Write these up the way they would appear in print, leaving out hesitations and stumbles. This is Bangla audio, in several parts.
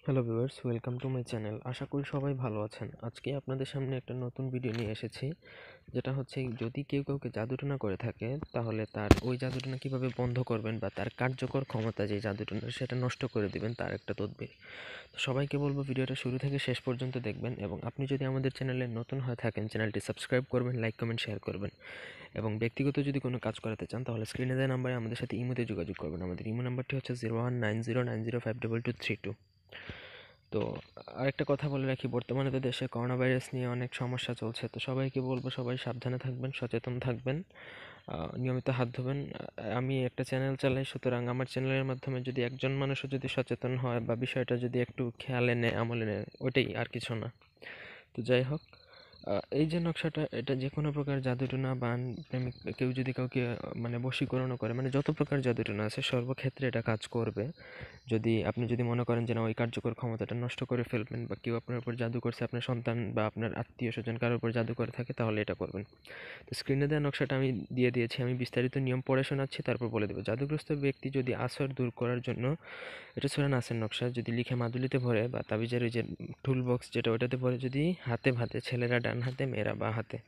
Hello viewers, welcome to my channel. আশা করি সবাই ভালো আছেন। আজকে আপনাদের সামনে একটা নতুন ভিডিও নিয়ে এসেছি, যেটা হচ্ছে যদি কেউ কাউকে জাদুটোনা করে থাকে তাহলে তার ওই জাদুটোনা কীভাবে বন্ধ করবেন বা তার কার্যকর ক্ষমতা যে জাদুটোনা সেটা নষ্ট করে দিবেন, তার একটা তদবির। তো সবাইকে বলবো ভিডিওটা শুরু থেকে শেষ পর্যন্ত দেখবেন, এবং আপনি যদি আমাদের চ্যানেলে নতুন হয়ে থাকেন চ্যানেলটি সাবস্ক্রাইব করবেন, লাইক কমেন্ট শেয়ার করবেন। এবং ব্যক্তিগত যদি কোনো কাজ করাতে চান তাহলে স্ক্রিনে দেওয়া নাম্বারে আমাদের সাথে ইমোতে যোগাযোগ করবেন। আমাদের ইমো নাম্বারটি হচ্ছে 019090522232। তো আরেকটা কথা বলে রাখি, বর্তমানে তো দেশে করোনা ভাইরাস নিয়ে অনেক সমস্যা চলছে। তো সবাইকে বলবো সবাই সাবধানে থাকবেন, সচেতন থাকবেন, নিয়মিত হাত ধোবেন। আমি একটা চ্যানেল চালাই, সুতরাং আমার চ্যানেলের মাধ্যমে যদি একজন মানুষও যদি সচেতন হয় বা বিষয়টা যদি একটু খেয়ালে নেয়, আমলে নেয়, ওইটাই, আর কিছু না। তো যাই হোক, এই যে নকশাটা, এটা যে কোনো প্রকার জাদুটোনা বা প্রেমিক কেউ যদি কাউকে মানে বশীকরণও করে, মানে যত প্রকার জাদুটোনা আছে সর্বক্ষেত্রে এটা কাজ করবে। আপনি যদি মনে করেন যে না, ওই কার্যকর ক্ষমতাটা নষ্ট করে ফেলবেন, বা কেউ আপনার উপর জাদু করছে, আপনার সন্তান বা আপনার আত্মীয় স্বজন কারোর উপর জাদু করে থাকে, তাহলে এটা করবেন। তো স্ক্রিনে দেওয়া নকশাটা আমি দিয়ে দিয়েছি, আমি বিস্তারিত নিয়ম পড়ে শোনাচ্ছি, তারপর বলে দেবো। জাদুগ্রস্ত ব্যক্তি যদি আসর দূর করার জন্য, এটা সূরা নাসের নকশা, যদি লিখে মাদুলিতে ভরে বা তাবিজের ওই যে টুল বক্স যেটা, ওটাতে ভরে যদি হাতে ভাতে, ছেলেরা ডান হাতে মেয়েরা বাঁ হাতে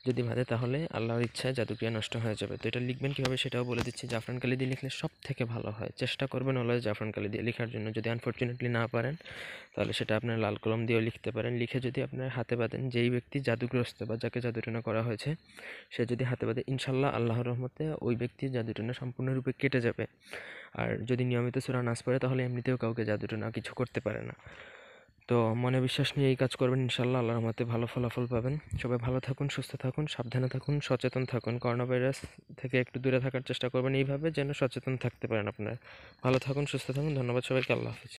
যদি বাঁধে, তাহলে আল্লাহর ইচ্ছায় জাদুক্রিয়া নষ্ট হয়ে যাবে। তো এটা লিখবেন কীভাবে সেটাও বলে দিচ্ছি। জাফরান কালি দিয়ে লিখলে সব থেকে ভালো হয়। চেষ্টা করবেন অলওয়েজ জাফরান কালি দিয়ে লেখার জন্য। যদি আনফর্চুনেটলি না পারেন তাহলে সেটা আপনার লাল কলম দিয়েও লিখতে পারেন। লিখে যদি আপনার হাতে বাঁধেন, যেই ব্যক্তি জাদুগ্রস্ত বা যাকে জাদুটোনা করা হয়েছে সে যদি হাতে বাঁধে, ইনশাল্লাহ আল্লাহর রহমতে ওই ব্যক্তির জাদুটোনা সম্পূর্ণরূপে কেটে যাবে। আর যদি নিয়মিত সূরা নাস পড়ে তাহলে এমনিতেও কাউকে জাদুটোনা কিছু করতে পারে না। তো মনে বিশ্বাস নিয়ে এই কাজ করবেন, ইনশাল্লাহ আল্লাহর রহমতে ভালো ফলাফল পাবেন। সবাই ভালো থাকুন, সুস্থ থাকুন, সাবধানে থাকুন, সচেতন থাকুন। করোনা ভাইরাস থেকে একটু দূরে থাকার চেষ্টা করবেন, এইভাবে যেন সচেতন থাকতে পারেন আপনারা। ভালো থাকুন, সুস্থ থাকুন। ধন্যবাদ সবাইকে। আল্লাহ হাফিজ।